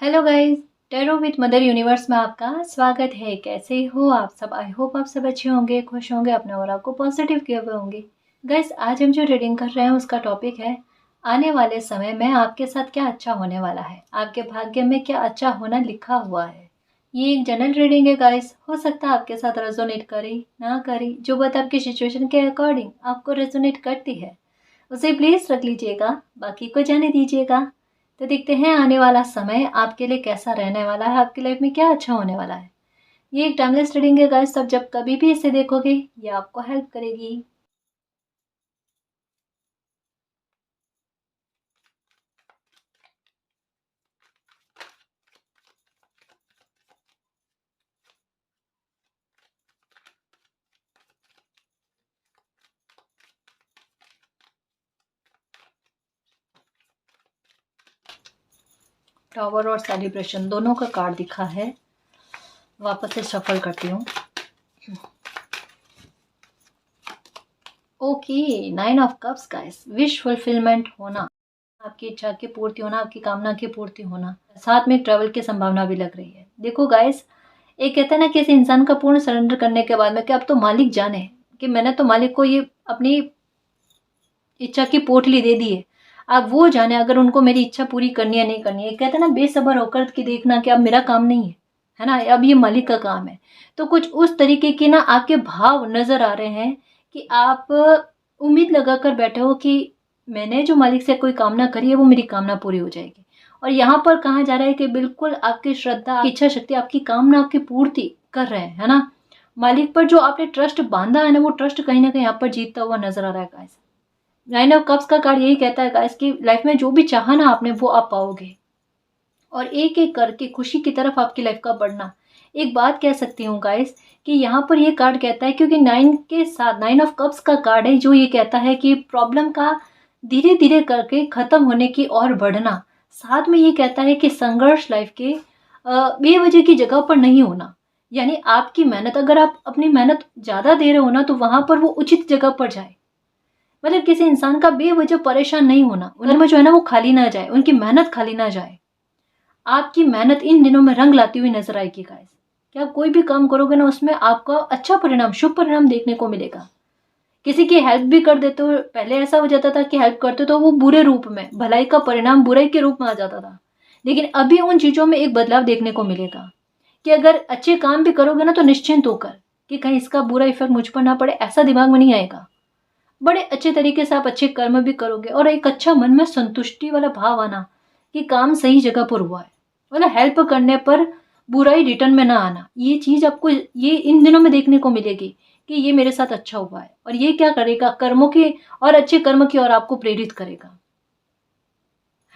Hello guys, tarot with mother universe में आपका स्वागत है। कैसे हो आप सब? आई होप आप सब अच्छे होंगे, खुश होंगे, अपने और आपको पॉजिटिव किए हुए होंगे। गाइस, आज हम जो रीडिंग कर रहे हैं उसका टॉपिक है आने वाले समय में आपके साथ क्या अच्छा होने वाला है, आपके भाग्य में क्या अच्छा होना लिखा हुआ है। ये एक जनरल रीडिंग है गाइस, हो सकता है आपके साथ रेजोनेट करे ना करे। जो बात आपकी सिचुएशन के अकॉर्डिंग आपको रेजोनेट करती है उसे प्लीज रख लीजिएगा, बाकी को जाने दीजिएगा। तो देखते हैं आने वाला समय आपके लिए कैसा रहने वाला है, आपकी लाइफ में क्या अच्छा होने वाला है। ये एक टाइमलेस रीडिंग है गाइस, तब जब कभी भी इसे देखोगे ये आपको हेल्प करेगी। टावर और सेलिब्रेशन दोनों का कार्ड दिखा है। वापस से शफल करती हूँ। Okay, 9 of cups guys, wish fulfilment होना, आपकी इच्छा की पूर्ति होना, आपकी कामना की पूर्ति होना, साथ में ट्रैवल की संभावना भी लग रही है। देखो गाइस, एक कहते हैं ना किसी इंसान का पूर्ण सरेंडर करने के बाद में कि अब तो मालिक जाने कि मैंने तो मालिक को ये अपनी इच्छा की पोटली दे दी है, अब वो जाने अगर उनको मेरी इच्छा पूरी करनी है नहीं करनी है। कहते हैं ना बेसब्र होकर के देखना कि अब मेरा काम नहीं है ना, अब ये मालिक का काम है। तो कुछ उस तरीके के ना आपके भाव नजर आ रहे हैं कि आप उम्मीद लगा कर बैठे हो कि मैंने जो मालिक से कोई कामना करी है वो मेरी कामना पूरी हो जाएगी। और यहाँ पर कहा जा रहा है कि बिल्कुल आपकी श्रद्धा, आपकी इच्छा शक्ति, आपकी कामना आपकी पूर्ति कर रहे हैं, है ना। मालिक पर जो आपने ट्रस्ट बांधा है ना, वो ट्रस्ट कहीं ना कहीं यहाँ पर जीतता हुआ नजर आ रहा है गाइस। 9 ऑफ कप्स का कार्ड यही कहता है गाइस कि लाइफ में जो भी चाहा ना आपने वो आप पाओगे, और एक एक करके खुशी की तरफ आपकी लाइफ का बढ़ना। एक बात कह सकती हूँ गाइस कि यहाँ पर ये कार्ड कहता है, क्योंकि 9 के साथ 9 ऑफ कप्स का कार्ड है जो ये कहता है कि प्रॉब्लम का धीरे धीरे करके खत्म होने की और बढ़ना। साथ में ये कहता है कि संघर्ष लाइफ के बेवजह की जगह पर नहीं होना। यानी आपकी मेहनत, अगर आप अपनी मेहनत ज्यादा दे रहे हो ना तो वहां पर वो उचित जगह पर जाए। मतलब किसी इंसान का बेवजह परेशान नहीं होना, उनमें जो है ना वो खाली ना जाए, उनकी मेहनत खाली ना जाए। आपकी मेहनत इन दिनों में रंग लाती हुई नजर आएगी गाइस। कि आप कोई भी काम करोगे ना उसमें आपका अच्छा परिणाम, शुभ परिणाम देखने को मिलेगा। किसी की हेल्प भी कर देते हो, पहले ऐसा हो जाता था कि हेल्प करते तो वो बुरे रूप में, भलाई का परिणाम बुराई के रूप में आ जाता था। लेकिन अभी उन चीजों में एक बदलाव देखने को मिलेगा कि अगर अच्छे काम भी करोगे ना तो निश्चिंत होकर कि कहीं इसका बुरा इफेक्ट मुझ पर ना पड़े, ऐसा दिमाग में नहीं आएगा। बड़े अच्छे तरीके से आप अच्छे कर्म भी करोगे और एक अच्छा मन में संतुष्टि वाला भाव आना कि काम सही जगह पर हुआ है। मतलब हेल्प करने पर बुराई रिटर्न में ना आना, ये चीज आपको ये इन दिनों में देखने को मिलेगी कि ये मेरे साथ अच्छा हुआ है। और ये क्या करेगा, कर्मों की और अच्छे कर्म की ओर आपको प्रेरित करेगा,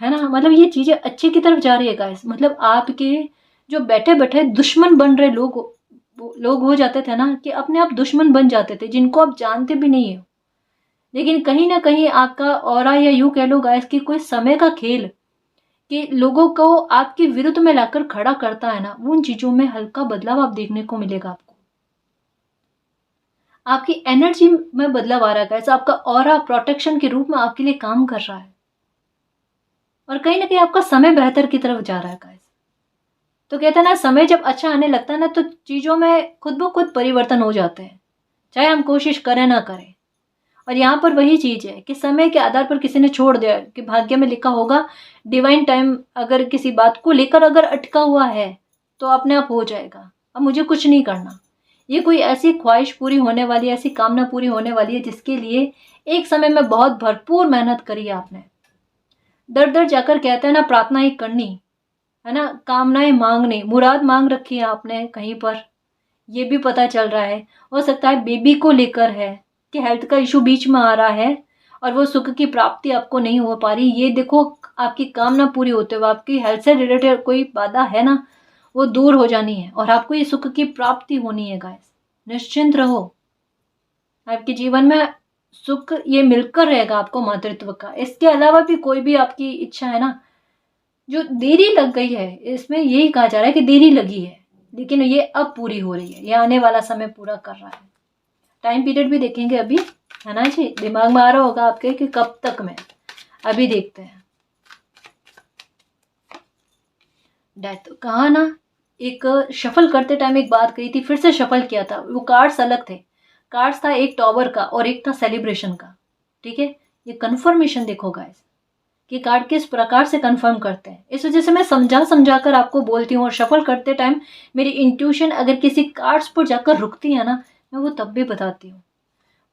है ना। मतलब ये चीजें अच्छे की तरफ जा रही है गाइस। मतलब आपके जो बैठे बैठे दुश्मन बन रहे लोग हो जाते थे ना, कि अपने आप दुश्मन बन जाते थे जिनको आप जानते भी नहीं हो। लेकिन कहीं ना कहीं आपका ऑरा, या यूं कह लो गाइस कि कोई समय का खेल कि लोगों को आपके विरुद्ध में लाकर खड़ा करता है ना, उन चीजों में हल्का बदलाव आप देखने को मिलेगा। आपको आपकी एनर्जी में बदलाव आ रहा है गाइस। आपका ऑरा प्रोटेक्शन के रूप में आपके लिए काम कर रहा है, और कहीं ना कहीं आपका समय बेहतर की तरफ जा रहा है गाइस। तो कहते हैं ना, समय जब अच्छा आने लगता है ना तो चीजों में खुद ब खुद परिवर्तन हो जाते हैं, चाहे हम कोशिश करें ना करें। और यहाँ पर वही चीज है कि समय के आधार पर किसी ने छोड़ दिया कि भाग्य में लिखा होगा डिवाइन टाइम, अगर किसी बात को लेकर अगर अटका हुआ है तो अपने आप हो जाएगा, अब मुझे कुछ नहीं करना। ये कोई ऐसी ख्वाहिश पूरी होने वाली है, ऐसी कामना पूरी होने वाली है जिसके लिए एक समय में बहुत भरपूर मेहनत करी है आपने। दर दर जाकर कहते हैं ना, प्रार्थनाएं करनी, है ना, कामनाएं मांगनी, मुराद मांग रखी है आपने कहीं पर, ये भी पता चल रहा है। हो सकता है बेबी को लेकर है कि हेल्थ का इशू बीच में आ रहा है और वो सुख की प्राप्ति आपको नहीं हो पा रही। ये देखो, आपकी कामना पूरी होते हुए आपकी हेल्थ से रिलेटेड कोई बाधा है ना, वो दूर हो जानी है और आपको ये सुख की प्राप्ति होनी है गाइस। निश्चिंत रहो, आपके जीवन में सुख ये मिलकर रहेगा आपको मातृत्व का। इसके अलावा भी कोई भी आपकी इच्छा है ना जो देरी लग गई है, इसमें यही कहा जा रहा है कि देरी लगी है लेकिन ये अब पूरी हो रही है, ये आने वाला समय पूरा कर रहा है। टाइम पीरियड भी देखेंगे अभी, है ना जी, दिमाग में आ रहा होगा आपके कि कब तक में। अभी देखते हैं। डेथ कहा ना, एक शफल करते टाइम एक बात कही थी, फिर से शफल किया था, वो कार्ड्स अलग थे। कार्ड्स था एक टॉवर का और एक था सेलिब्रेशन का। ठीक है, ये कन्फर्मेशन देखो गाइस कि कार्ड किस प्रकार से कंफर्म करते हैं। इस वजह से मैं समझा समझा कर आपको बोलती हूँ, और शफल करते टाइम मेरी इंट्यूशन अगर किसी कार्ड्स पर जाकर रुकती है ना, मैं वो तब भी बताती हूँ।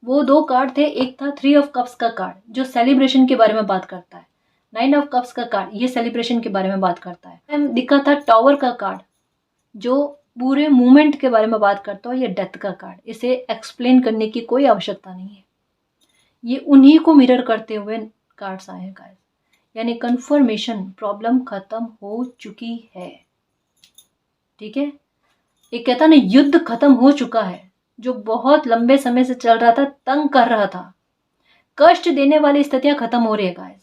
वो दो कार्ड थे, एक था 3 ऑफ कप्स का कार्ड जो सेलिब्रेशन के बारे में बात करता है, 9 ऑफ कप्स का कार्ड ये सेलिब्रेशन के बारे में बात करता है, दिखा था टॉवर का कार्ड जो पूरे मूवमेंट के बारे में बात करता है, ये डेथ का कार्ड, इसे एक्सप्लेन करने की कोई आवश्यकता नहीं है। ये उन्हीं को मिरर करते हुए कार्ड्स आए हैं गाइस, यानी कंफर्मेशन, प्रॉब्लम खत्म हो चुकी है। ठीक है, एक कहता ना युद्ध खत्म हो चुका है, जो बहुत लंबे समय से चल रहा था, तंग कर रहा था, कष्ट देने वाली स्थितियां खत्म हो रही है गाइस।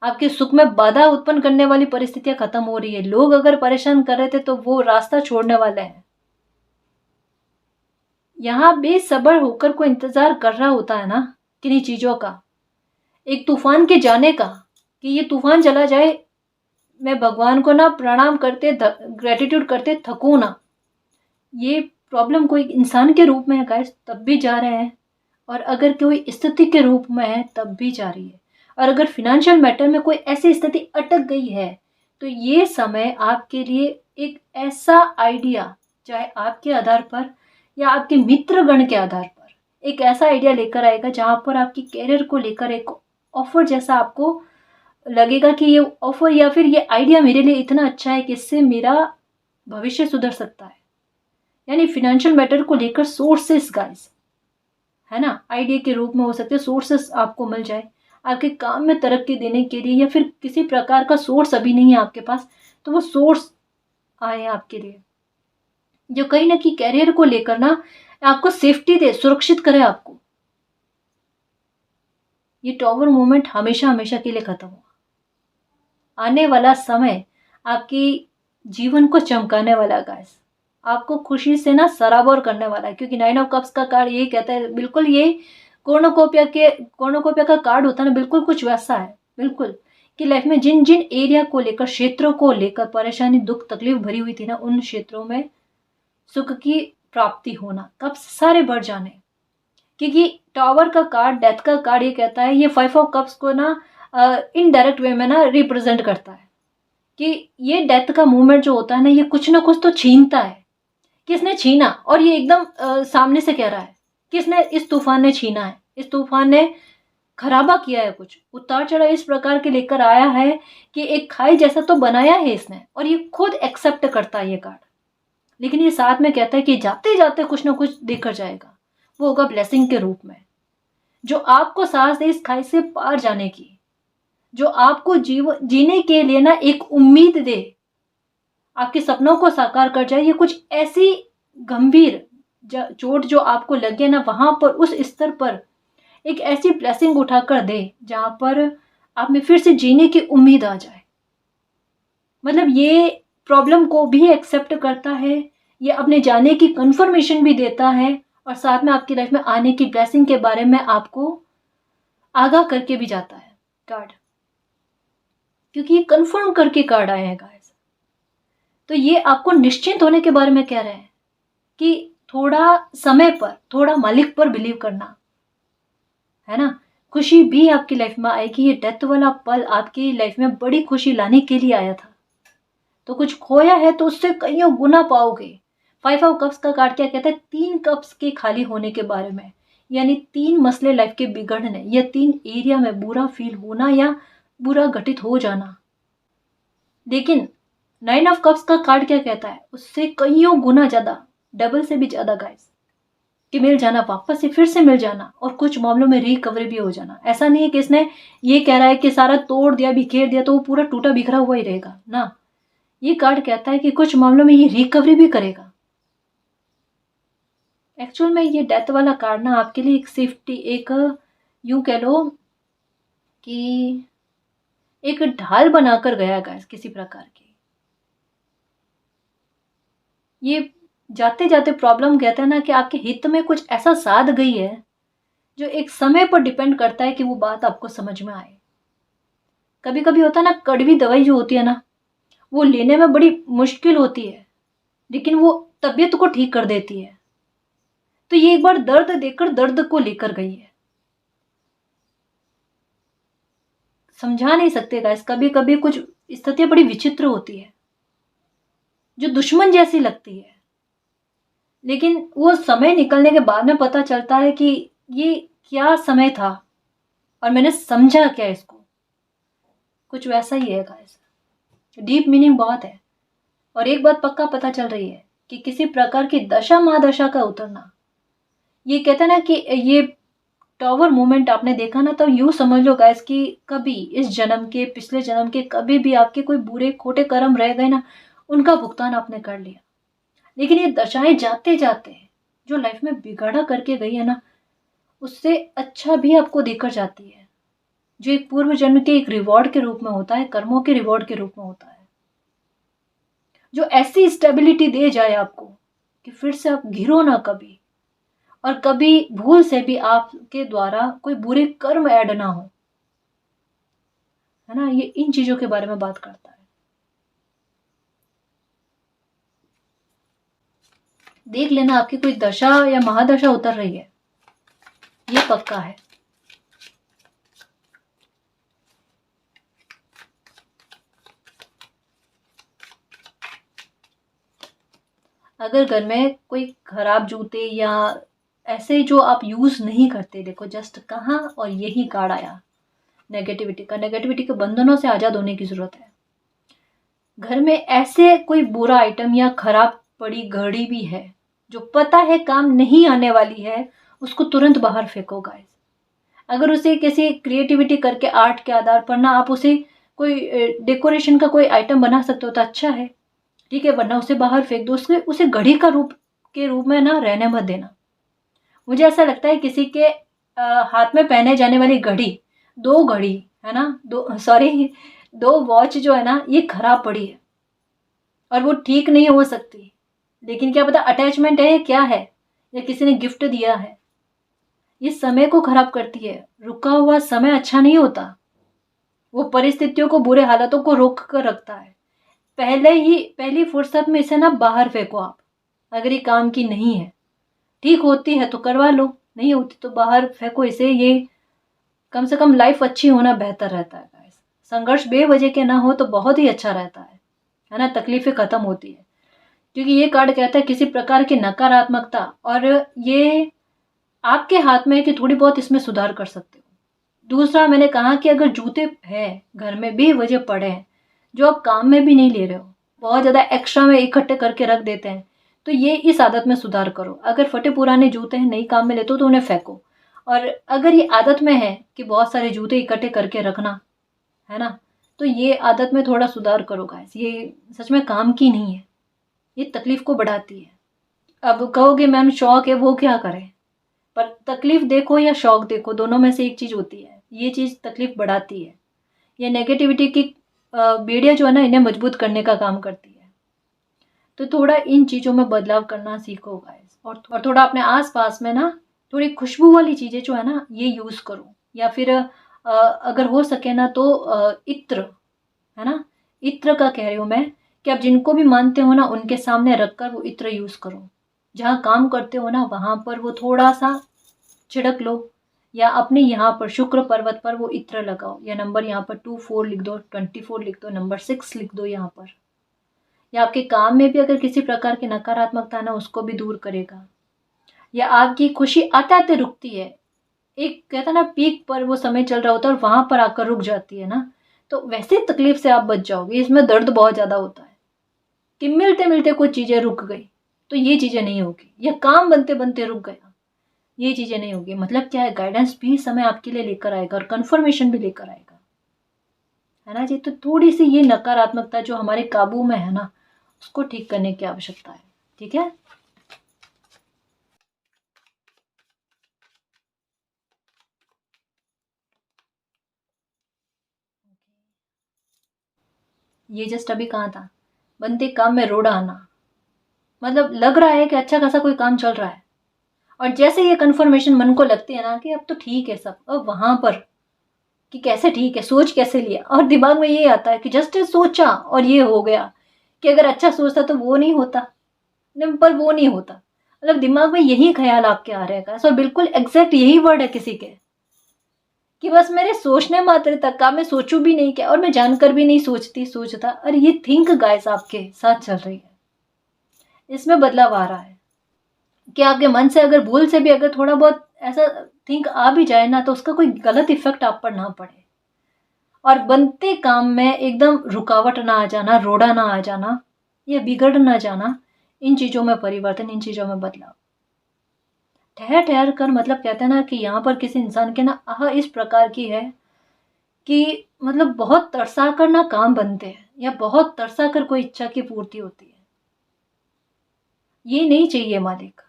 आपके सुख में बाधा उत्पन्न करने वाली परिस्थितियां खत्म हो रही है। लोग अगर परेशान कर रहे थे तो वो रास्ता छोड़ने वाले हैं। यहाँ बेसब्र होकर कोई इंतजार कर रहा होता है ना किन्हीं चीजों का, एक तूफान के जाने का, कि ये तूफान चला जाए, मैं भगवान को ना प्रणाम करते, ग्रेटिट्यूड करते थकूं ना। ये प्रॉब्लम कोई इंसान के रूप में है गाइस, तब भी जा रहे हैं, और अगर कोई स्थिति के रूप में है तब भी जा रही है। और अगर फिनेंशियल मैटर में कोई ऐसी स्थिति अटक गई है, तो ये समय आपके लिए एक ऐसा आइडिया, चाहे आपके आधार पर या आपके मित्रगण के आधार पर, एक ऐसा आइडिया लेकर आएगा जहां पर आपकी कैरियर को लेकर एक ऑफर जैसा आपको लगेगा कि ये ऑफर या फिर ये आइडिया मेरे लिए इतना अच्छा है कि इससे मेरा भविष्य सुधर सकता है। यानी फिनेंशियल मैटर को लेकर सोर्सेस गाइस, है ना, आइडिया के रूप में हो सकते हैं, सोर्सेस आपको मिल जाए आपके काम में तरक्की देने के लिए, या फिर किसी प्रकार का सोर्स अभी नहीं है आपके पास, तो वो सोर्स आए आपके लिए, जो कहीं ना कहीं कैरियर को लेकर ना आपको सेफ्टी दे, सुरक्षित करे आपको। ये टॉवर मूवमेंट हमेशा हमेशा के लिए खत्म हुआ। आने वाला समय आपकी जीवन को चमकाने वाला गाइस, आपको खुशी से ना सराबोर करने वाला है, क्योंकि 9 ऑफ कप्स का कार्ड यही कहता है, बिल्कुल ये कॉर्नोकोपिया का कार्ड होता है ना, बिल्कुल कुछ वैसा है, बिल्कुल, कि लाइफ में जिन जिन एरिया को लेकर, क्षेत्रों को लेकर परेशानी, दुख, तकलीफ भरी हुई थी ना, उन क्षेत्रों में सुख की प्राप्ति होना, कप्स सारे बढ़ जाने। क्योंकि टावर का कार्ड, डेथ का कार्ड ये कहता है, ये 5 ऑफ कप्स को ना इनडायरेक्ट वे में ना रिप्रेजेंट करता है, कि ये डेथ का मूवमेंट जो होता है ना कुछ ना कुछ तो छीनता है। किसने छीना, और ये एकदम सामने से कह रहा है, किसने, इस तूफान ने छीना है, इस तूफान ने खराबा किया है, कुछ उतार चढ़ाव इस प्रकार के लेकर आया है कि एक खाई जैसा तो बनाया है इसने, और ये खुद एक्सेप्ट करता है ये कार्ड। लेकिन ये साथ में कहता है कि जाते जाते कुछ ना कुछ देकर जाएगा, वो होगा ब्लेसिंग के रूप में, जो आपको साहस दे इस खाई से पार जाने की, जो आपको जीने के लिए ना एक उम्मीद दे, आपके सपनों को साकार कर जाए। ये कुछ ऐसी गंभीर चोट जो आपको लगे ना, वहां पर उस स्तर पर एक ऐसी ब्लेसिंग उठाकर दे जहां पर आप में फिर से जीने की उम्मीद आ जाए। मतलब ये प्रॉब्लम को भी एक्सेप्ट करता है, ये अपने जाने की कंफर्मेशन भी देता है, और साथ में आपकी लाइफ में आने की ब्लेसिंग के बारे में आपको आगाह करके भी जाता है कार्ड, क्योंकि ये कंफर्म करके कार्ड आए हैं गाइस। तो ये आपको निश्चिंत होने के बारे में कह रहे हैं कि थोड़ा समय पर, थोड़ा मालिक पर बिलीव करना, है ना। खुशी भी आपकी लाइफ में आएगी। ये डेथ वाला पल आपकी लाइफ में बड़ी खुशी लाने के लिए आया था, तो कुछ खोया है तो उससे कईयों गुना पाओगे। 5 ऑफ कप्स का कार्ड क्या कहता है, 3 कप्स के खाली होने के बारे में, यानी 3 मसले लाइफ के बिगड़ने, या 3 एरिया में बुरा फील होना या बुरा घटित हो जाना। लेकिन 9 ऑफ कप्स का कार्ड क्या कहता है, उससे कईयों गुना ज्यादा, डबल से भी ज्यादा गाइस, कि मिल जाना, वापस से फिर से मिल जाना, और कुछ मामलों में रिकवरी भी हो जाना। ऐसा नहीं है कि इसने ये कह रहा है कि सारा तोड़ दिया, बिखेर दिया तो वो पूरा टूटा बिखरा हुआ ही रहेगा ना। ये कार्ड कहता है कि कुछ मामलों में ये रिकवरी भी करेगा। एक्चुअल में ये डेथ वाला कार्ड ना आपके लिए एक सेफ्टी, एक यूं कह लो कि एक ढाल बनाकर गया गाइस, किसी प्रकार की। ये जाते जाते प्रॉब्लम कहता है ना कि आपके हित में कुछ ऐसा साध गई है, जो एक समय पर डिपेंड करता है कि वो बात आपको समझ में आए। कभी कभी होता है ना, कड़वी दवाई जो होती है ना, वो लेने में बड़ी मुश्किल होती है, लेकिन वो तबीयत को ठीक कर देती है। तो ये एक बार दर्द देकर दर्द को लेकर गई है। समझा नहीं सकते गाइस, कभी कभी कुछ स्थितियां बड़ी विचित्र होती है जो दुश्मन जैसी लगती है, लेकिन वो समय निकलने के बाद में पता चलता है कि ये क्या समय था और मैंने समझा क्या इसको। कुछ वैसा ही है गाइस, डीप मीनिंग बहुत है। और एक बात पक्का पता चल रही है कि किसी प्रकार की दशा महादशा का उतरना, ये कहते हैं ना कि ये टॉवर मूवमेंट आपने देखा ना, तो यूं समझ लो गाइस कि कभी इस जन्म के, पिछले जन्म के कभी भी आपके कोई बुरे खोटे कर्म रह गए ना, उनका भुगतान आपने कर लिया। लेकिन ये दशाएं जाते जाते जो लाइफ में बिगाड़ा करके गई है ना, उससे अच्छा भी आपको देकर जाती है, जो एक पूर्व जन्म के एक रिवॉर्ड के रूप में होता है, कर्मों के रिवॉर्ड के रूप में होता है, जो ऐसी स्टेबिलिटी दे जाए आपको कि फिर से आप गिरो ना कभी, और कभी भूल से भी आपके द्वारा कोई बुरे कर्म ऐड ना हो, है ना। ये इन चीजों के बारे में बात करता है। देख लेना आपकी कोई दशा या महादशा उतर रही है, ये पक्का है। अगर घर में कोई खराब जूते या ऐसे जो आप यूज नहीं करते, देखो जस्ट कहाँ और यही कार्ड आया नेगेटिविटी का। नेगेटिविटी के बंधनों से आजाद होने की जरूरत है। घर में ऐसे कोई बुरा आइटम या खराब पड़ी घड़ी भी है जो पता है काम नहीं आने वाली है, उसको तुरंत बाहर फेंको गाइस। अगर उसे किसी क्रिएटिविटी करके आर्ट के आधार पर ना आप उसे कोई डेकोरेशन का कोई आइटम बना सकते हो तो अच्छा है, ठीक है, वरना उसे बाहर फेंक दो। उसे घड़ी का रूप के रूप में ना रहने मत देना। मुझे ऐसा लगता है किसी के हाथ में पहने जाने वाली घड़ी, दो घड़ी है ना, दो सॉरी दो वॉच जो है ना, ये खराब पड़ी है और वो ठीक नहीं हो सकती। लेकिन क्या पता अटैचमेंट है या क्या है, या किसी ने गिफ्ट दिया है, ये समय को खराब करती है। रुका हुआ समय अच्छा नहीं होता, वो परिस्थितियों को, बुरे हालातों को रोक कर रखता है। पहली फुर्सत में इसे ना बाहर फेंको आप। अगर ये काम की नहीं है, ठीक होती है तो करवा लो, नहीं होती तो बाहर फेंको इसे। ये कम से कम लाइफ अच्छी होना बेहतर रहता है गाइस। संघर्ष बेवजह के ना हो तो बहुत ही अच्छा रहता है ना, तकलीफें खत्म होती है। क्योंकि ये कार्ड कहता है किसी प्रकार की नकारात्मकता, और ये आपके हाथ में है कि थोड़ी बहुत इसमें सुधार कर सकते हो। दूसरा मैंने कहा कि अगर जूते हैं घर में बेवजह पड़े हैं जो आप काम में भी नहीं ले रहे हो, बहुत ज़्यादा एक्स्ट्रा में इकट्ठे करके रख देते हैं, तो ये इस आदत में सुधार करो। अगर फटे पुराने जूते हैं, नहीं काम में लेते हो तो उन्हें फेंको। और अगर ये आदत में है कि बहुत सारे जूते इकट्ठे करके रखना, है ना, तो ये आदत में थोड़ा सुधार करो गाइस। ये सच में काम की नहीं है, ये तकलीफ को बढ़ाती है। अब कहोगे मैम शौक है, वो क्या करे, पर तकलीफ देखो या शौक देखो, दोनों में से एक चीज होती है। ये चीज तकलीफ बढ़ाती है। ये नेगेटिविटी की बेड़ियां जो है ना, इन्हें मजबूत करने का काम करती है। तो थोड़ा इन चीजों में बदलाव करना सीखो गाइस। और थोड़ा अपने आस पास में ना थोड़ी खुशबू वाली चीजें जो है ना, ये यूज करो। या फिर अगर हो सके ना तो इत्र, है ना, इत्र का कह रही हूँ मैं, कि आप जिनको भी मानते हो ना उनके सामने रखकर वो इत्र यूज करो। जहाँ काम करते हो ना वहां पर वो थोड़ा सा छिड़क लो, या अपने यहाँ पर शुक्र पर्वत पर वो इत्र लगाओ, या नंबर यहाँ पर 24 लिख दो, 24 लिख दो, नंबर 6 लिख दो यहाँ पर। या आपके काम में भी अगर किसी प्रकार की नकारात्मकता ना, उसको भी दूर करेगा। या आपकी खुशी आते आते रुकती है, एक कहता ना पीक पर वो समय चल रहा होता है और वहां पर आकर रुक जाती है ना, तो वैसे तकलीफ से आप बच जाओगे। इसमें दर्द बहुत ज्यादा होता है कि मिलते मिलते कुछ चीजें रुक गई, तो ये चीजें नहीं होगी। या काम बनते बनते रुक गया, ये चीजें नहीं होगी। मतलब क्या है, गाइडेंस भी समय आपके लिए लेकर आएगा और कंफर्मेशन भी लेकर आएगा, है ना जी। तो थोड़ी सी ये नकारात्मकता जो हमारे काबू में है ना, उसको ठीक करने की आवश्यकता है, ठीक है। ये जस्ट अभी कहा था, बनते काम में रोड़ा आना, मतलब लग रहा है कि अच्छा खासा कोई काम चल रहा है, और जैसे ये कंफर्मेशन मन को लगती है ना कि अब तो ठीक है सब, अब वहां पर कि कैसे ठीक है, सोच कैसे लिया, और दिमाग में ये आता है कि जस्ट सोचा और ये हो गया, कि अगर अच्छा सोचता तो वो नहीं होता, पर वो नहीं होता। मतलब दिमाग में यही ख्याल आपके आ रहेगा, और बिल्कुल एग्जैक्ट यही वर्ड है किसी के, कि बस मेरे सोचने मात्र तक का, मैं सोचूं भी नहीं क्या, और मैं जानकर भी नहीं सोचता। और ये थिंक गाइस आपके साथ चल रही है, इसमें बदलाव आ रहा है कि आपके मन से अगर भूल से भी अगर थोड़ा बहुत ऐसा थिंक आ भी जाए ना, तो उसका कोई गलत इफेक्ट आप पर ना पड़े, और बनते काम में एकदम रुकावट ना आ जाना, रोड़ा ना आ जाना, या बिगड़ ना जाना। इन चीजों में परिवर्तन, इन चीजों में बदलाव ठहर ठहर कर, मतलब कहते हैं ना कि यहाँ पर किसी इंसान के ना आह इस प्रकार की है कि मतलब बहुत तरसा कर ना काम बनते हैं, या बहुत तरसा कर कोई इच्छा की पूर्ति होती है। ये नहीं चाहिए मालिक।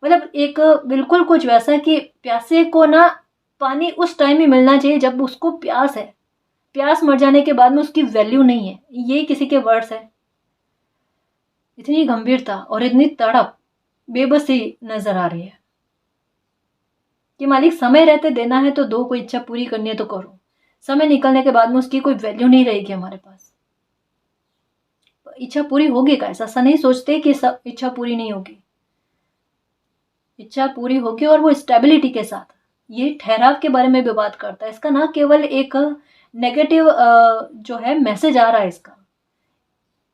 मतलब एक बिल्कुल कुछ वैसा कि प्यासे को ना पानी उस टाइम ही मिलना चाहिए जब उसको प्यास है, प्यास मर जाने के बाद में उसकी वैल्यू नहीं है। ये किसी के वर्ड्स है। इतनी गंभीरता और इतनी तड़प, बेबसी नजर आ रही है कि मालिक समय रहते देना है तो दो, कोई इच्छा पूरी करनी है तो करो, समय निकलने के बाद में उसकी कोई वैल्यू नहीं रहेगी हमारे पास। इच्छा पूरी होगी का ऐसा नहीं सोचते कि सब इच्छा पूरी नहीं होगी, इच्छा पूरी होगी, और वो स्टेबिलिटी के साथ। ये ठहराव के बारे में भी बात करता है। इसका ना केवल एक नेगेटिव जो है मैसेज आ रहा है, इसका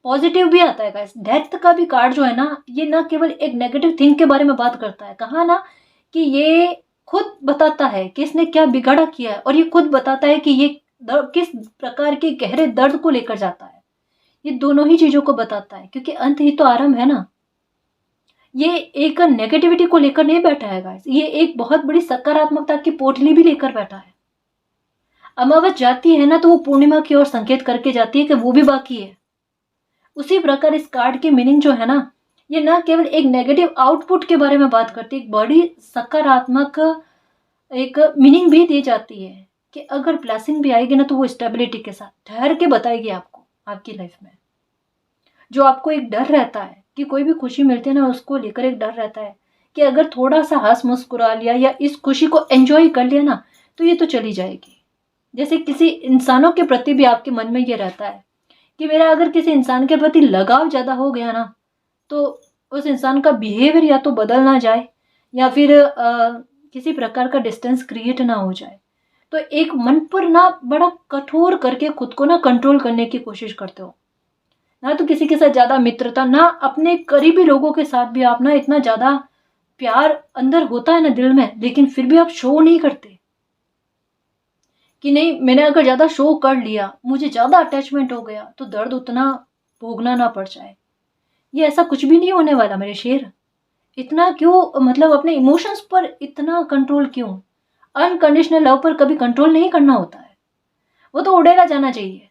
पॉजिटिव भी आता है गाइस। डेथ का भी कार्ड जो है ना, ये ना केवल एक नेगेटिव थिंग के बारे में बात करता है, कहा ना कि ये खुद बताता है कि इसने क्या बिगाड़ा किया है, और ये खुद बताता है कि ये किस प्रकार के गहरे दर्द को लेकर जाता है। ये दोनों ही चीजों को बताता है, क्योंकि अंत ही तो आरंभ है ना। ये एक नेगेटिविटी को लेकर नहीं बैठा है गाइस, ये एक बहुत बड़ी सकारात्मकता की पोटली भी लेकर बैठा है। अमावस जाती है ना, तो वो पूर्णिमा की ओर संकेत करके जाती है कि वो भी बाकी है। उसी प्रकार इस कार्ड की मीनिंग जो है ना, ये ना केवल एक नेगेटिव आउटपुट के बारे में बात करती है, एक बड़ी सकारात्मक एक मीनिंग भी दी जाती है कि अगर ब्लेसिंग भी आएगी ना, तो वो स्टेबिलिटी के साथ ठहर के बताएगी आपको आपकी लाइफ में। जो आपको एक डर रहता है कि कोई भी खुशी मिलती है ना, उसको लेकर एक डर रहता है कि अगर थोड़ा सा हंस मुस्कुरा लिया या इस खुशी को एंजॉय कर लिया ना, तो ये तो चली जाएगी। जैसे किसी इंसानों के प्रति भी आपके मन में ये रहता है कि मेरा अगर किसी इंसान के प्रति लगाव ज़्यादा हो गया ना, तो उस इंसान का बिहेवियर या तो बदल ना जाए, या फिर किसी प्रकार का डिस्टेंस क्रिएट ना हो जाए। तो एक मन पर ना बड़ा कठोर करके खुद को ना कंट्रोल करने की कोशिश करते हो ना, तो किसी के साथ ज़्यादा मित्रता ना, अपने करीबी लोगों के साथ भी आप ना इतना ज़्यादा प्यार अंदर होता है ना दिल में, लेकिन फिर भी आप शो नहीं करते कि नहीं, मैंने अगर ज़्यादा शो कर लिया, मुझे ज़्यादा अटैचमेंट हो गया, तो दर्द उतना भोगना ना पड़ जाए। ये ऐसा कुछ भी नहीं होने वाला मेरे शेर। इतना क्यों, मतलब अपने इमोशंस पर इतना कंट्रोल क्यों? अनकंडीशनल लव पर कभी कंट्रोल नहीं करना होता है, वो तो उड़ेला जाना चाहिए।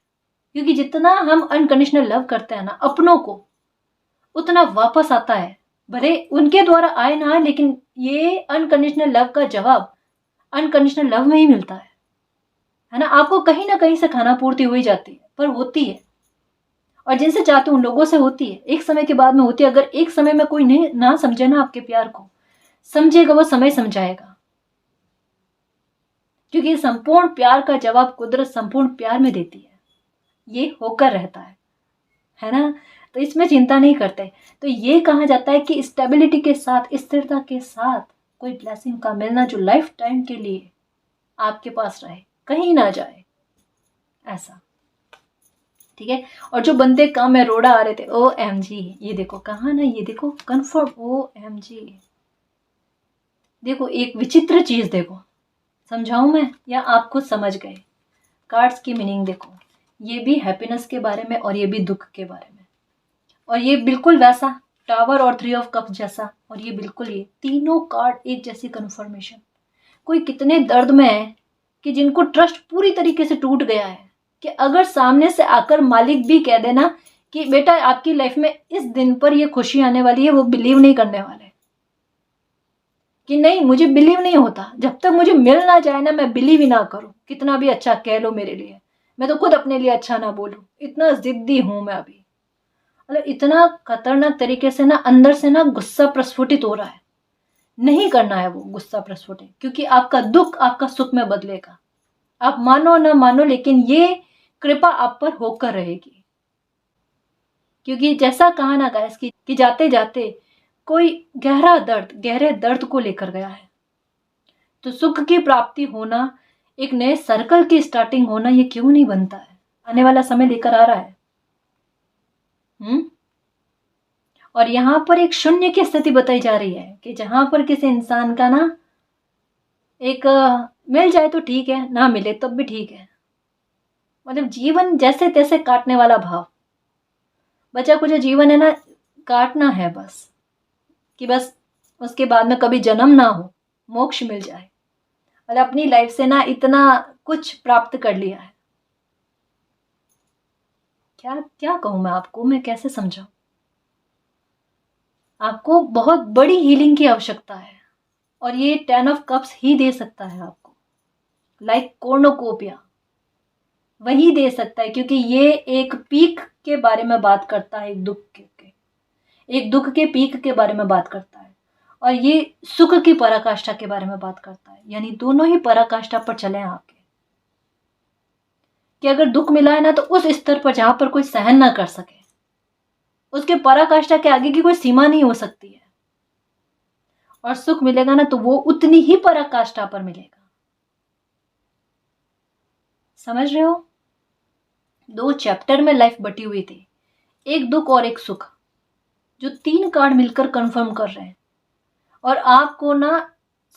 क्योंकि जितना हम अनकंडीशनल लव करते हैं ना अपनों को, उतना वापस आता है। भले उनके द्वारा आए ना आए, लेकिन ये अनकंडीशनल लव का जवाब अनकंडीशनल लव में ही मिलता है ना। आपको कहीं ना कहीं से खाना पूर्ति हो ही जाती है, पर होती है, और जिनसे चाहते उन लोगों से होती है, एक समय के बाद में होती है। अगर एक समय में कोई नहीं ना समझे ना आपके प्यार को, समझेगा वो समय समझाएगा, क्योंकि संपूर्ण प्यार का जवाब कुदरत संपूर्ण प्यार में देती है। ये होकर रहता है ना। तो इसमें चिंता नहीं करते। तो ये कहा जाता है कि स्टेबिलिटी के साथ, स्थिरता के साथ कोई ब्लेसिंग का मिलना जो लाइफ टाइम के लिए आपके पास रहे, कहीं ना जाए, ऐसा। ठीक है। और जो बंदे काम में रोड़ा आ रहे थे, OMG, ये देखो कहा ना, ये देखो कन्फर्म, OMG। देखो एक विचित्र चीज, देखो समझाऊं मैं या आप खुद समझ गए? कार्ड्स की मीनिंग देखो, ये भी हैप्पीनेस के बारे में और ये भी दुख के बारे में, और ये बिल्कुल वैसा टावर और 3 ऑफ कप जैसा, और ये बिल्कुल ये तीनों कार्ड एक जैसी कन्फर्मेशन। कोई कितने दर्द में है कि जिनको ट्रस्ट पूरी तरीके से टूट गया है, कि अगर सामने से आकर मालिक भी कह देना कि बेटा आपकी लाइफ में इस दिन पर ये खुशी आने वाली है, वो बिलीव नहीं करने वाले, कि नहीं मुझे बिलीव नहीं होता, जब तक मुझे मिल ना जाए ना मैं बिलीव ही ना करूं, कितना भी अच्छा कह लो मेरे लिए, मैं तो खुद अपने लिए अच्छा ना बोलूं, इतना जिद्दी हूं मैं अभी। मतलब इतना खतरनाक तरीके से ना अंदर से ना गुस्सा प्रस्फुटित हो रहा है। नहीं करना है वो गुस्सा प्रस्फुटित, क्योंकि आपका दुख आपका सुख में बदलेगा। आप मानो ना मानो, लेकिन ये कृपा आप पर होकर रहेगी। क्योंकि जैसा कहा ना गाइस कि जाते जाते कोई गहरे दर्द को लेकर गया है। तो सुख की प्राप्ति होना, एक नए सर्कल की स्टार्टिंग होना, ये क्यों नहीं बनता है? आने वाला समय लेकर आ रहा है। और यहाँ पर एक शून्य की स्थिति बताई जा रही है कि जहां पर किसी इंसान का ना एक मिल जाए तो ठीक है, ना मिले तब भी ठीक है। मतलब जीवन जैसे तैसे काटने वाला भाव, बचा कुछ जीवन है ना, काटना है बस, कि बस उसके बाद में कभी जन्म ना हो, मोक्ष मिल जाए। मतलब अपनी लाइफ से ना इतना कुछ प्राप्त कर लिया है। क्या क्या कहूं मैं आपको, मैं कैसे समझाऊं? आपको बहुत बड़ी हीलिंग की आवश्यकता है, और ये 10 ऑफ कप्स ही दे सकता है आपको, लाइक कॉर्नोकोपिया वही दे सकता है। क्योंकि ये एक पीक के बारे में बात करता है, एक दुख के पीक के बारे में बात करता है, और ये सुख की पराकाष्ठा के बारे में बात करता है। यानी दोनों ही पराकाष्ठा पर चले आपके, कि अगर दुख मिला है ना तो उस स्तर पर जहां पर कोई सहन ना कर सके, उसके पराकाष्ठा के आगे की कोई सीमा नहीं हो सकती है। और सुख मिलेगा ना तो वो उतनी ही पराकाष्ठा पर मिलेगा। समझ रहे हो? 2 चैप्टर में लाइफ बटी हुई थी, एक दुख और एक सुख, जो 3 कार्ड मिलकर कंफर्म कर रहे हैं। और आपको ना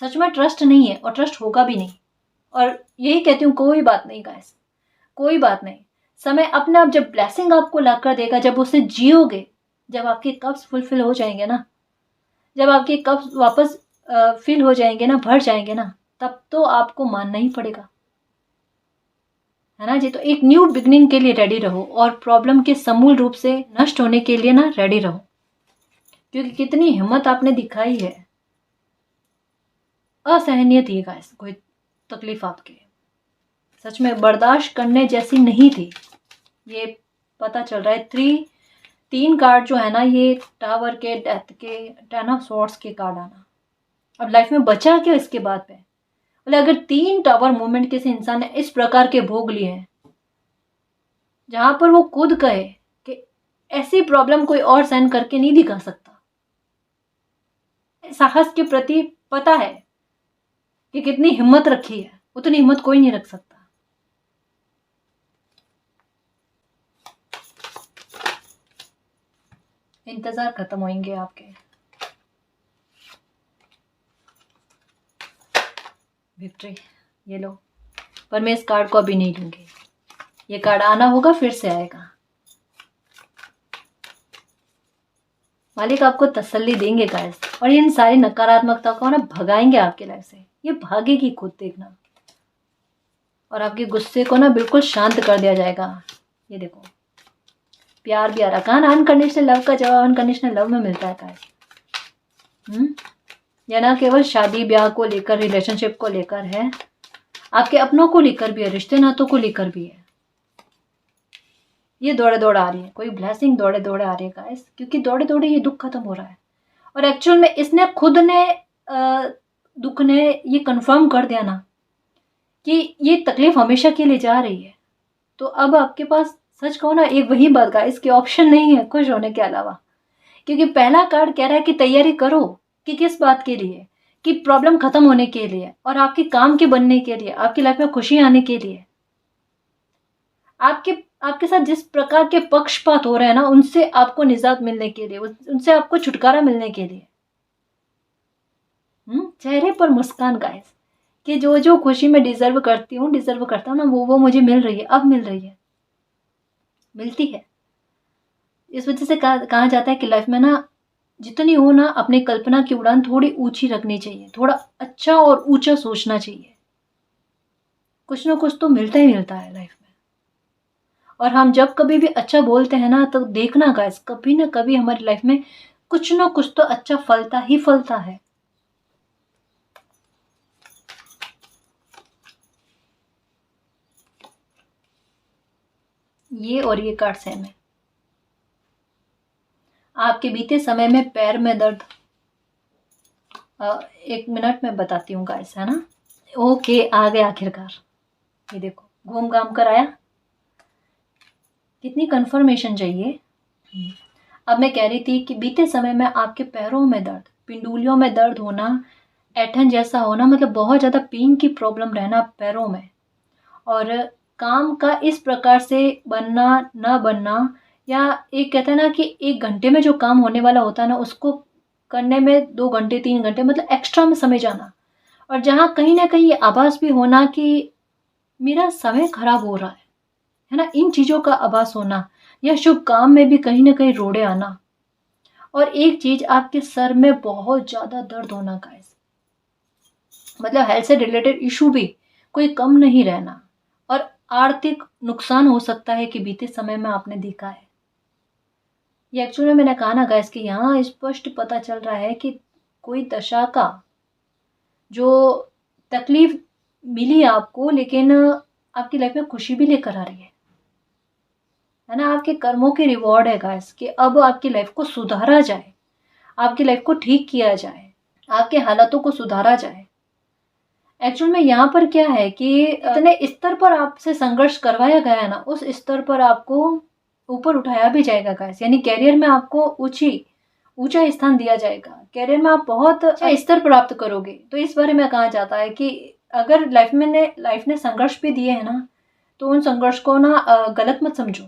सच में ट्रस्ट नहीं है, और ट्रस्ट होगा भी नहीं। और यही कहती हूँ, कोई बात नहीं गाइस, कोई बात नहीं। समय अपने आप जब ब्लेसिंग आपको लाकर देगा, जब उसे जियोगे, जब आपके कप्स फुलफिल हो जाएंगे ना, जब आपके कप्स वापस फिल हो जाएंगे ना, भर जाएंगे ना, तब तो आपको मानना ही पड़ेगा, है ना जी। तो एक न्यू बिगनिंग के लिए रेडी रहो, और प्रॉब्लम के समूल रूप से नष्ट होने के लिए ना रेडी रहो। क्योंकि कितनी हिम्मत आपने दिखाई है, असहनीय थी गाइस कोई तकलीफ आपके, सच में बर्दाश्त करने जैसी नहीं थी। ये पता चल रहा है। 3 कार्ड जो है ना, ये टावर के, डेथ के, 10 ऑफ स्वॉर्ड्स के कार्ड आना। अब लाइफ में बचा क्या इसके बाद पे? बोले अगर 3 टावर मूवमेंट किसी इंसान ने इस प्रकार के भोग लिए हैं, जहां पर वो खुद कहे कि ऐसी प्रॉब्लम कोई और सहन करके नहीं दिखा सकता, साहस के प्रति पता है कि कितनी हिम्मत रखी है, उतनी हिम्मत कोई नहीं रख सकता। इंतजार खत्म होंगे आपके। विक्ट्री, ये लो। पर मैं इस कार्ड को अभी नहीं लूंगी, ये कार्ड आना होगा, फिर से आएगा। मालिक आपको तसल्ली देंगे गाइस, और इन सारी नकारात्मकता को ना भगाएंगे आपके लाइफ से। ये भागेगी खुद, देखना। और आपके गुस्से को ना बिल्कुल शांत कर दिया जाएगा। ये देखो, प्यार भी आ रहा। कहा अनकंडीशनल लव का जवाब अनकंडीशनल लव में मिलता है गाइस। या ना केवल शादी ब्याह को लेकर, रिलेशनशिप को लेकर है, आपके अपनों को लेकर भी है, रिश्ते नातों को लेकर भी है। ये दौड़े दौड़े आ रही है, कोई ब्लेसिंग दौड़े दौड़े आ रही है गाइस, क्योंकि दौड़े दौड़े ये दुख खत्म हो रहा है। और एक्चुअल में इसने खुद ने दुख ने ये कंफर्म कर दिया ना कि ये तकलीफ हमेशा के लिए जा रही है। तो अब आपके पास, सच कहो ना, एक वही बात गाइस, इसके ऑप्शन नहीं है खुश होने के अलावा। क्योंकि पहला कार्ड कह रहा है कि तैयारी करो, कि किस बात के लिए, कि प्रॉब्लम खत्म होने के लिए, और आपके काम के बनने के लिए, आपकी लाइफ में खुशी आने के लिए। आपके साथ जिस प्रकार के पक्षपात हो रहे हैं ना, उनसे आपको निजात मिलने के लिए, उनसे आपको छुटकारा मिलने के लिए। चेहरे पर मुस्कान गाइस, कि जो जो खुशी मैं डिजर्व करता हूँ ना, वो मुझे मिल रही है, अब मिल रही है, मिलती है। इस वजह से कहा जाता है कि लाइफ में ना जितनी हो ना, अपनी कल्पना की उड़ान थोड़ी ऊंची रखनी चाहिए, थोड़ा अच्छा और ऊंचा सोचना चाहिए। कुछ ना कुछ तो मिलता ही मिलता है लाइफ में। और हम जब कभी भी अच्छा बोलते हैं ना, तो देखना गाइस, कभी ना कभी हमारी लाइफ में कुछ ना कुछ तो अच्छा फलता ही फलता है। ये और ये कार्ड सेम है। आपके बीते समय में पैर में दर्द, 1 मिनट में बताती हूँ गाइस, है ना। ओके, आ गए आखिरकार। ये देखो घूम घाम कर आया, कितनी कंफर्मेशन चाहिए। अब मैं कह रही थी कि बीते समय में आपके पैरों में दर्द, पिंडुलियों में दर्द होना, ऐठन जैसा होना, मतलब बहुत ज़्यादा पेन की प्रॉब्लम रहना पैरों में, और काम का इस प्रकार से बनना ना बनना, या एक कहते हैं ना कि 1 घंटे में जो काम होने वाला होता है ना उसको करने में 2 घंटे 3 घंटे मतलब एक्स्ट्रा में समय जाना, और जहाँ कहीं ना कहीं ये आभास भी होना कि मेरा समय खराब हो रहा है ना, इन चीज़ों का आभास होना, या शुभ काम में भी कहीं ना कहीं रोड़े आना, और एक चीज़ आपके सर में बहुत ज़्यादा दर्द होना गाइस, मतलब हेल्थ से रिलेटेड इशू भी कोई कम नहीं रहना, और आर्थिक नुकसान हो सकता है कि बीते समय में आपने देखा है। ये एक्चुअली में मैंने कहा ना गाइस कि यहाँ स्पष्ट पता चल रहा है कि कोई दशा का जो तकलीफ मिली आपको, लेकिन आपकी लाइफ में खुशी भी लेकर आ रही है ना, आपके कर्मों के रिवॉर्ड है गाइस कि अब आपकी लाइफ को सुधारा जाए, आपकी लाइफ को ठीक किया जाए, आपके हालातों को सुधारा जाए। एक्चुअल में यहाँ पर क्या है कि इतने स्तर पर आपसे संघर्ष करवाया गया है ना, उस स्तर पर आपको ऊपर उठाया भी जाएगा गाइस, यानी कैरियर में आपको ऊंचा स्थान दिया जाएगा, कैरियर में आप बहुत अच्छा स्तर प्राप्त करोगे। तो इस बारे में कहा जाता है कि अगर लाइफ ने संघर्ष भी दिए हैं ना, तो उन संघर्ष को ना गलत मत समझो,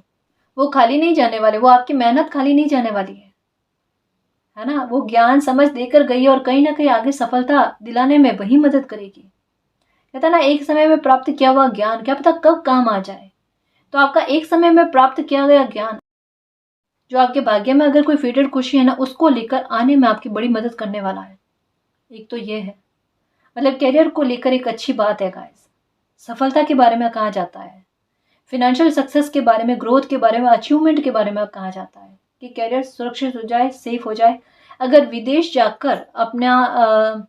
वो खाली नहीं जाने वाले, वो आपकी मेहनत खाली नहीं जाने वाली है ना, वो ज्ञान समझ देकर गई और कहीं ना कहीं आगे सफलता दिलाने में वही मदद करेगी। कहता ना एक समय में प्राप्त किया हुआ ज्ञान क्या पता कब काम आ जाए, तो आपका एक समय में प्राप्त किया गया ज्ञान जो आपके भाग्य में अगर कोई फीटेड खुशी है ना, उसको लेकर आने में आपकी बड़ी मदद करने वाला है। एक तो ये है, मतलब करियर को लेकर एक अच्छी बात है गाइस, सफलता के बारे में कहा जाता है, फिनेंशियल सक्सेस के बारे में, ग्रोथ के बारे में, अचीवमेंट के बारे में कहा जाता है कि करियर सुरक्षित हो जाए, सेफ हो जाए। अगर विदेश जाकर अपना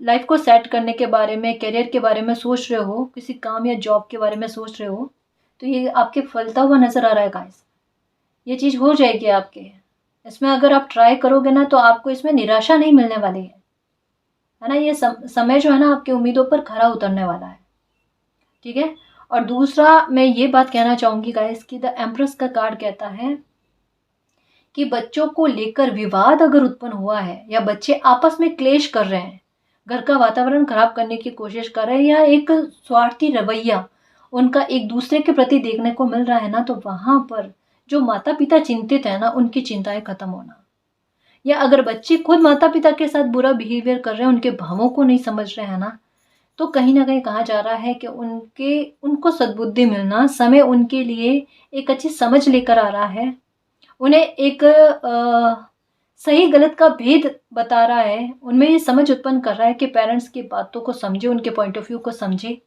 लाइफ को सेट करने के बारे में, करियर के बारे में सोच रहे हो, किसी काम या जॉब के बारे में सोच रहे हो, तो ये आपके फलता हुआ नजर आ रहा है गाइस, ये चीज़ हो जाएगी आपके। इसमें अगर आप ट्राई करोगे ना तो आपको इसमें निराशा नहीं मिलने वाली है ना, ये समय जो है ना आपकी उम्मीदों पर खरा उतरने वाला है। ठीक है, और दूसरा मैं ये बात कहना चाहूंगी गाइस कि द एम्प्रेस का कार्ड कहता है कि बच्चों को लेकर विवाद अगर उत्पन्न हुआ है, या बच्चे आपस में क्लेश कर रहे हैं, घर का वातावरण खराब करने की कोशिश कर रहे हैं, या एक स्वार्थी रवैया उनका एक दूसरे के प्रति देखने को मिल रहा है ना, तो वहां पर जो माता पिता चिंतित है ना, उनकी चिंताएं खत्म होना, या अगर बच्चे खुद माता पिता के साथ बुरा बिहेवियर कर रहे हैं, उनके भावों को नहीं समझ रहे हैं ना, तो कहीं ना कहीं कहा जा रहा है कि उनको सद्बुद्धि मिलना, समय उनके लिए एक अच्छी समझ लेकर आ रहा है, उन्हें एक सही गलत का भेद बता रहा है, उनमें ये समझ उत्पन्न कर रहा है कि पेरेंट्स की बातों को समझे, उनके पॉइंट ऑफ व्यू को समझे।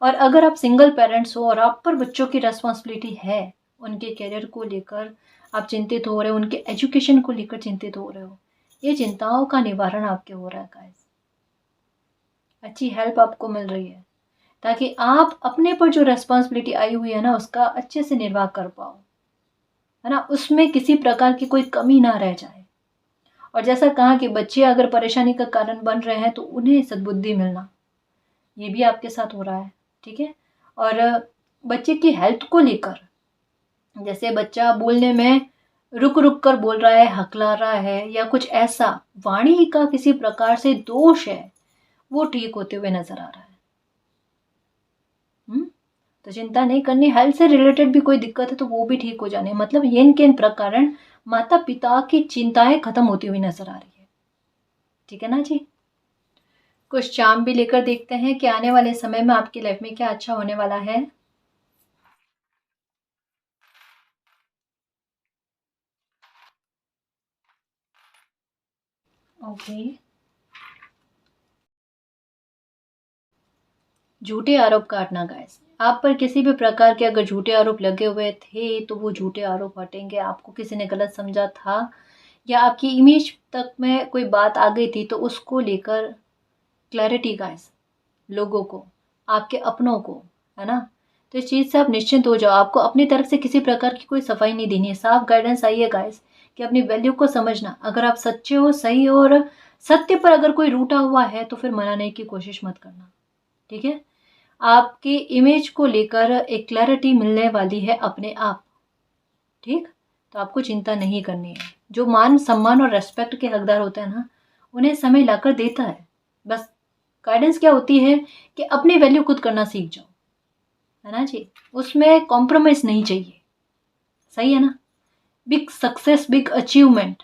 और अगर आप सिंगल पेरेंट्स हो और आप पर बच्चों की रेस्पॉन्सिबिलिटी है, उनके करियर को लेकर आप चिंतित हो रहे हो, उनके एजुकेशन को लेकर चिंतित हो रहे हो, ये चिंताओं का निवारण आपके हो रहा है गाइस, अच्छी हेल्प आपको मिल रही है, ताकि आप अपने पर जो रेस्पॉन्सिबिलिटी आई हुई है ना उसका अच्छे से निर्वाह कर पाओ, है ना, उसमें किसी प्रकार की कोई कमी ना रह जाए। और जैसा कहा कि बच्चे अगर परेशानी का कारण बन रहे हैं तो उन्हें सद्बुद्धि मिलना, ये भी आपके साथ हो रहा है। ठीक है, और बच्चे की हेल्थ को लेकर, जैसे बच्चा बोलने में रुक रुक कर बोल रहा है, हकला रहा है, या कुछ ऐसा वाणी का किसी प्रकार से दोष है, वो ठीक होते हुए नजर आ रहा है। तो चिंता नहीं करनी, हेल्थ से रिलेटेड भी कोई दिक्कत है तो वो भी ठीक हो जाने, मतलब इन के प्रकरण माता पिता की चिंताएं खत्म होती हुई नजर आ रही है। ठीक है ना जी, कुछ चार्म भी लेकर देखते हैं कि आने वाले समय में आपकी लाइफ में क्या अच्छा होने वाला है। ओके, झूठे आरोप काटना गाइस, आप पर किसी भी प्रकार के अगर झूठे आरोप लगे हुए थे तो वो झूठे आरोप हटेंगे। आपको किसी ने गलत समझा था, या आपकी इमेज तक में कोई बात आ गई थी, तो उसको लेकर क्लैरिटी गाइस, लोगों को, आपके अपनों को, है ना, तो इस चीज़ से आप निश्चिंत हो जाओ, आपको अपनी तरफ से किसी प्रकार की कोई सफाई नहीं देनी है, साफ गाइडेंस आई है गाइस कि अपनी वैल्यू को समझना, अगर आप सच्चे हो, सही हो, और सत्य पर अगर कोई रूठा हुआ है तो फिर मनाने की कोशिश मत करना। ठीक है, आपकी इमेज को लेकर एक क्लैरिटी मिलने वाली है अपने आप। ठीक, तो आपको चिंता नहीं करनी है। जो मान सम्मान और रेस्पेक्ट के हकदार होते हैं ना, उन्हें समय लाकर देता है। बस गाइडेंस क्या होती है कि अपनी वैल्यू खुद करना सीख जाओ, है ना जी। उसमें कॉम्प्रोमाइज़ नहीं चाहिए, सही है ना। Big success, big achievement,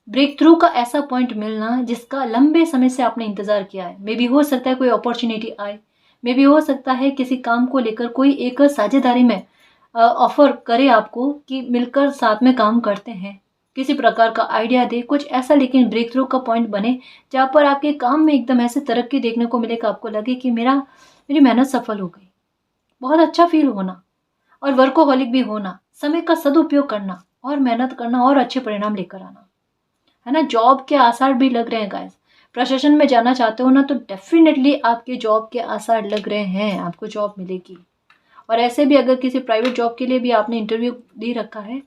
breakthrough का ऐसा पॉइंट मिलना जिसका लंबे समय से आपने इंतजार किया है। मे बी हो सकता है कोई अपॉर्चुनिटी आए, मे बी हो सकता है किसी काम को लेकर कोई एक साझेदारी में ऑफर करे आपको कि मिलकर साथ में काम करते हैं, किसी प्रकार का आइडिया दे कुछ ऐसा, लेकिन ब्रेक थ्रू का पॉइंट बने जहाँ पर आपके काम में एकदम ऐसे तरक्की देखने को मिलेगा, आपको लगे कि मेरी मेहनत सफल हो गई। बहुत अच्छा फील होना, और वर्कोहॉलिक भी होना, समय का सदुपयोग करना और मेहनत करना और अच्छे परिणाम लेकर आना, है ना। जॉब के आसार भी लग रहे हैं गाइस, प्रशासन में जाना चाहते हो ना, तो डेफिनेटली आपके जॉब के आसार लग रहे हैं, आपको जॉब मिलेगी। और ऐसे भी अगर किसी प्राइवेट जॉब के लिए भी आपने इंटरव्यू दे रखा है,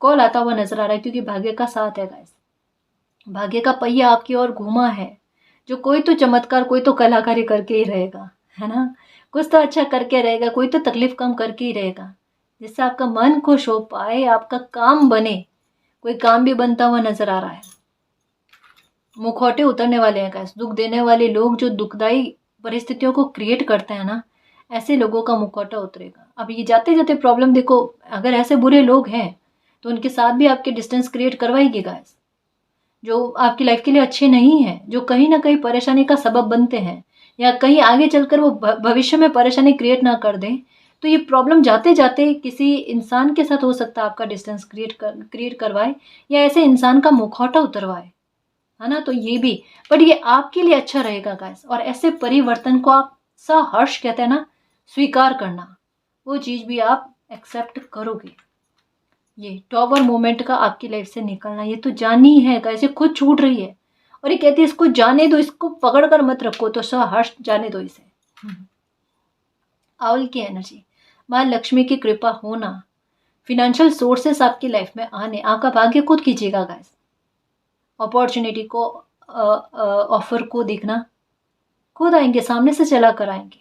कॉल आता हुआ नजर आ रहा है, क्योंकि भाग्य का साथ है गाइस। भाग्य का पहिया आपकी ओर घूमा है। जो कोई तो चमत्कार, कोई तो कलाकारी करके ही रहेगा, है ना। कुछ तो अच्छा करके रहेगा, कोई तो तकलीफ कम करके ही रहेगा, जिससे आपका मन खुश हो पाए, आपका काम बने। कोई काम भी बनता हुआ नजर आ रहा है। मुखौटे उतरने वाले हैं गाइस। दुख देने वाले लोग जो दुखदाई परिस्थितियों को क्रिएट करते हैं ना, ऐसे लोगों का मुखौटा उतरेगा। अब ये जाते जाते प्रॉब्लम देखो, अगर ऐसे बुरे लोग हैं तो उनके साथ भी आपके डिस्टेंस क्रिएट करवाएगी गाइस। जो आपकी लाइफ के लिए अच्छे नहीं हैं, जो कहीं ना कहीं परेशानी का सबब बनते हैं, या कहीं आगे चलकर वो भविष्य में परेशानी क्रिएट ना कर दें, तो ये प्रॉब्लम जाते जाते किसी इंसान के साथ हो सकता है आपका डिस्टेंस क्रिएट करवाए, या ऐसे इंसान का मुखौटा उतरवाए, है ना। तो ये भी, बट ये आपके लिए अच्छा रहेगा गाइस। और ऐसे परिवर्तन को आप सहर्ष कहते हैं ना, स्वीकार करना, वो चीज भी आप एक्सेप्ट करोगे। ये टॉवर मोमेंट का आपकी लाइफ से निकलना, ये तो जानी है गाइस, ये खुद छूट रही है। और ये कहती है इसको जाने दो, इसको पकड़ कर मत रखो, तो सहर्ष जाने दो इसे। आउल की एनर्जी, माँ लक्ष्मी की कृपा होना, फिनेंशियल सोर्सेस आपकी लाइफ में आने, आपका भाग्य खुद कीजिएगा गाइस। अपॉर्चुनिटी को, ऑफर को देखना, खुद आएंगे, सामने से चला कर आएंगे।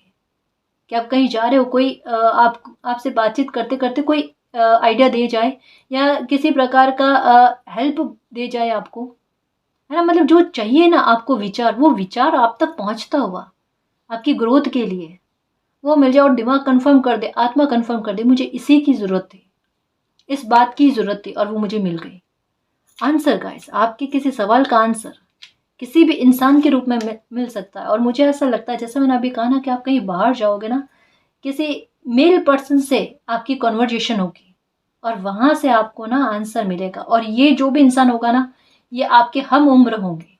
कि आप कहीं जा रहे हो, कोई आपसे बातचीत करते करते कोई आइडिया दे जाए, या किसी प्रकार का हेल्प दे जाए आपको, है ना। मतलब जो चाहिए ना आपको विचार, वो विचार आप तक पहुंचता हुआ आपकी ग्रोथ के लिए, वो मिल जाए। और दिमाग कंफर्म कर दे, आत्मा कंफर्म कर दे, मुझे इसी की ज़रूरत थी, इस बात की ज़रूरत थी, और वो मुझे मिल गई। आंसर गाइस, आपके किसी सवाल का आंसर किसी भी इंसान के रूप में मिल सकता है। और मुझे ऐसा लगता है, जैसे मैंने अभी कहा ना, कि आप कहीं बाहर जाओगे ना, किसी मेल पर्सन से आपकी कॉन्वर्जेशन होगी, और वहां से आपको ना आंसर मिलेगा। और ये जो भी इंसान होगा ना, ये आपके हम उम्र होंगे।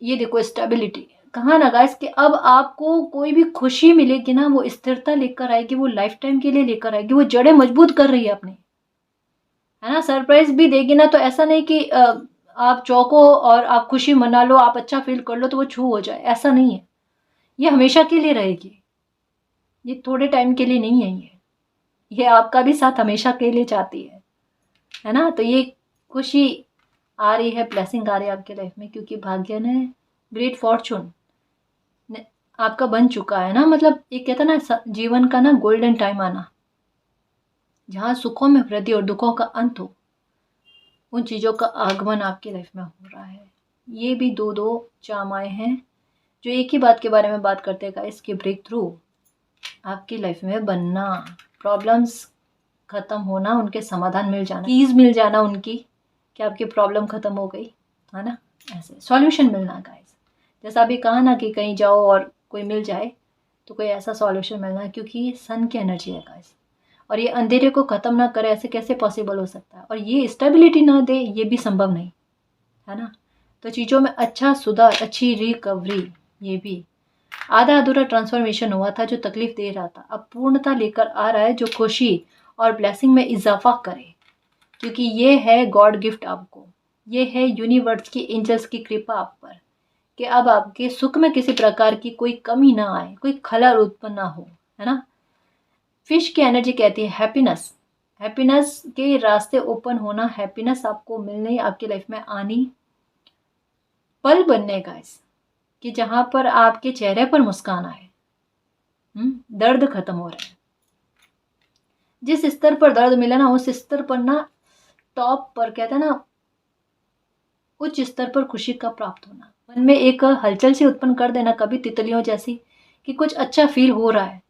ये देखो स्टेबिलिटी, कहा ना गाइस कि अब आपको कोई भी खुशी मिलेगी ना, वो स्थिरता लेकर आएगी, वो लाइफ टाइम के लिए लेकर आएगी, वो जड़ें मजबूत कर रही है अपनी, है ना। सरप्राइज भी देगी ना, तो ऐसा नहीं कि आप चौंको और आप खुशी मना लो, आप अच्छा फील कर लो तो वो छू हो जाए, ऐसा नहीं है। ये हमेशा के लिए रहेगी, ये थोड़े टाइम के लिए नहीं है। ये आपका भी साथ हमेशा के लिए चाहती है ना। तो ये खुशी आ रही है, ब्लेसिंग आ रही है आपके लाइफ में, क्योंकि भाग्य ने, ग्रेट फॉर्चून आपका बन चुका है ना। मतलब एक कहता ना, जीवन का ना गोल्डन टाइम आना, जहाँ सुखों में वृद्धि और दुखों का अंत हो, उन चीज़ों का आगमन आपकी लाइफ में हो रहा है। ये भी दो दो चामाएं हैं जो एक ही बात के बारे में बात करते हैं, इसके ब्रेक थ्रू आपकी लाइफ में बनना, प्रॉब्लम्स खत्म होना, उनके समाधान मिल जाना, कीज मिल जाना उनकी, कि आपकी प्रॉब्लम खत्म हो गई, है ना। ऐसे सॉल्यूशन मिलना गाइस, जैसा अभी कहा ना कि कहीं जाओ और कोई मिल जाए, तो कोई ऐसा सॉल्यूशन मिलना, क्योंकि सन की एनर्जी है गाइस। और ये अंधेरे को ख़त्म ना करे, ऐसे कैसे पॉसिबल हो सकता है। और ये स्टेबिलिटी ना दे, ये भी संभव नहीं, है ना। तो चीज़ों में अच्छा सुधार, अच्छी रिकवरी, ये भी आधा अधूरा ट्रांसफॉर्मेशन हुआ था जो तकलीफ दे रहा था, अब पूर्णता लेकर आ रहा है, जो खुशी और ब्लेसिंग में इजाफा करे। क्योंकि ये है गॉड गिफ्ट आपको, ये है यूनिवर्स की, एंजल्स की कृपा आप पर, कि अब आपके सुख में किसी प्रकार की कोई कमी ना आए, कोई खलल उत्पन्न ना हो, है ना। फिश की एनर्जी कहती है हैप्पीनेस, हैप्पीनेस के रास्ते ओपन होना, हैप्पीनेस आपको मिलने, आपकी लाइफ में आनी, पल बनने गाइस, कि जहाँ पर आपके चेहरे पर मुस्कान आए। दर्द खत्म हो रहा है। जिस स्तर पर दर्द मिला ना, उस स्तर पर ना, टॉप पर, कहते हैं ना, उच्च स्तर पर खुशी का प्राप्त होना, मन में एक हलचल से उत्पन्न कर देना कभी तितलियों जैसी, कि कुछ अच्छा फील हो रहा है।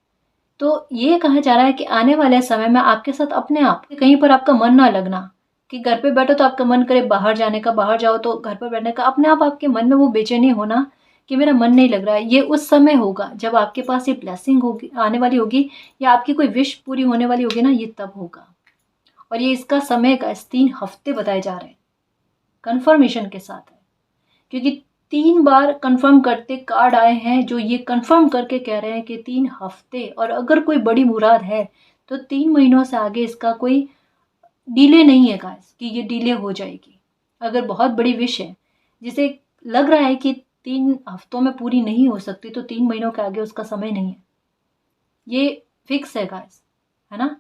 तो ये कहा जा रहा है कि आने वाले समय में आपके साथ अपने आप कहीं पर आपका मन ना लगना, कि घर पे बैठो तो आपका मन करे बाहर जाने का, बाहर जाओ तो घर पर बैठने का, अपने आप आपके मन में वो बेचैनी होना कि मेरा मन नहीं लग रहा है। ये उस समय होगा जब आपके पास ये ब्लेसिंग होगी, आने वाली होगी, या आपकी कोई विश पूरी होने वाली होगी ना, ये तब होगा। और ये इसका समय का 3 हफ्ते बताए जा रहे हैं, कंफर्मेशन के साथ है। क्योंकि 3 बार कंफर्म करते कार्ड आए हैं जो ये कंफर्म करके कह रहे हैं कि 3 हफ्ते, और अगर कोई बड़ी मुराद है तो 3 महीनों से आगे इसका कोई डिले नहीं है गाइस, कि ये डिले हो जाएगी। अगर बहुत बड़ी विश है जिसे लग रहा है कि 3 हफ्तों में पूरी नहीं हो सकती, तो 3 महीनों के आगे उसका समय नहीं है, ये फिक्स है गाइस, है ना।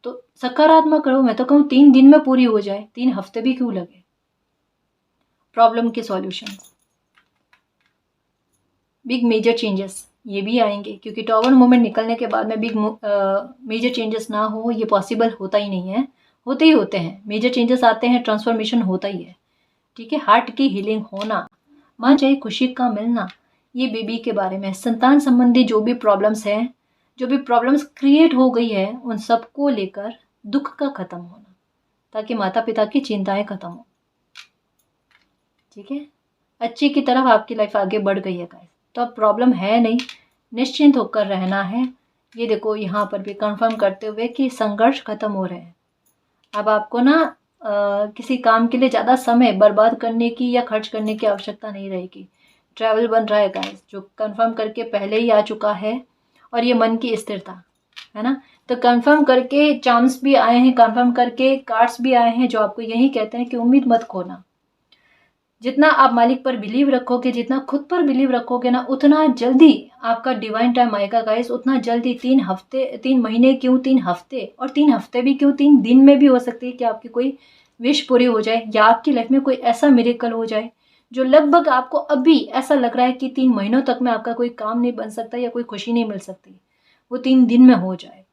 तो सकारात्मक रहो। मैं तो कहूँ 3 दिन में पूरी हो जाए, 3 हफ्ते भी क्यों लगे। प्रॉब्लम के सॉल्यूशन, बिग मेजर चेंजेस ये भी आएंगे, क्योंकि टॉवर मोमेंट निकलने के बाद में बिग मेजर चेंजेस ना हो, ये पॉसिबल होता ही नहीं है। होते ही होते हैं मेजर चेंजेस, आते हैं, ट्रांसफॉर्मेशन होता ही है। ठीक है, हार्ट की हीलिंग होना, मान चाहिए खुशी का मिलना, ये बेबी के बारे में। संतान संबंधी जो भी प्रॉब्लम्स हैं, जो भी प्रॉब्लम्स क्रिएट हो गई है, उन सबको लेकर दुख का खत्म होना, ताकि माता पिता की चिंताएं खत्म हो। ठीक है, अच्छी की तरफ आपकी लाइफ आगे बढ़ गई है गाइस, तो अब प्रॉब्लम है नहीं, निश्चिंत होकर रहना है। ये देखो यहाँ पर भी कंफर्म करते हुए कि संघर्ष खत्म हो रहे हैं। अब आपको ना किसी काम के लिए ज़्यादा समय बर्बाद करने की या खर्च करने की आवश्यकता नहीं रहेगी। ट्रैवल बन रहा है गाइस, जो कंफर्म करके पहले ही आ चुका है, और ये मन की स्थिरता है ना। तो कंफर्म करके चांस भी आए हैं, कंफर्म करके कार्ड्स भी आए हैं, जो आपको यही कहते हैं कि उम्मीद मत खोना। जितना आप मालिक पर बिलीव रखोगे, जितना खुद पर बिलीव रखोगे ना, उतना जल्दी आपका डिवाइन टाइम आएगा गाइस। उतना जल्दी 3 हफ्ते, 3 महीने क्यों, 3 हफ्ते, और 3 हफ्ते भी क्यों, 3 दिन में भी हो सकती है कि आपकी कोई विश पूरी हो जाए, या आपकी लाइफ में कोई ऐसा मिरेकल हो जाए जो लगभग आपको अभी ऐसा लग रहा है कि 3 महीनों तक में आपका कोई काम नहीं बन सकता या कोई खुशी नहीं मिल सकती, वो 3 दिन में हो जाए।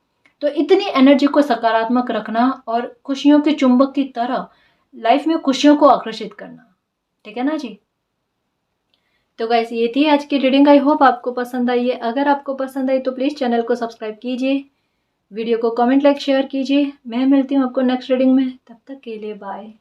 तो इतनी एनर्जी को सकारात्मक रखना और खुशियों के चुंबक की तरह लाइफ में खुशियों को आकर्षित करना। ठीक है ना जी। तो गाइस ये थी आज की रीडिंग, आई होप आपको पसंद आई है। अगर आपको पसंद आई तो प्लीज़ चैनल को सब्सक्राइब कीजिए, वीडियो को कमेंट, लाइक, शेयर कीजिए। मैं मिलती हूँ आपको नेक्स्ट रीडिंग में, तब तक के लिए बाय।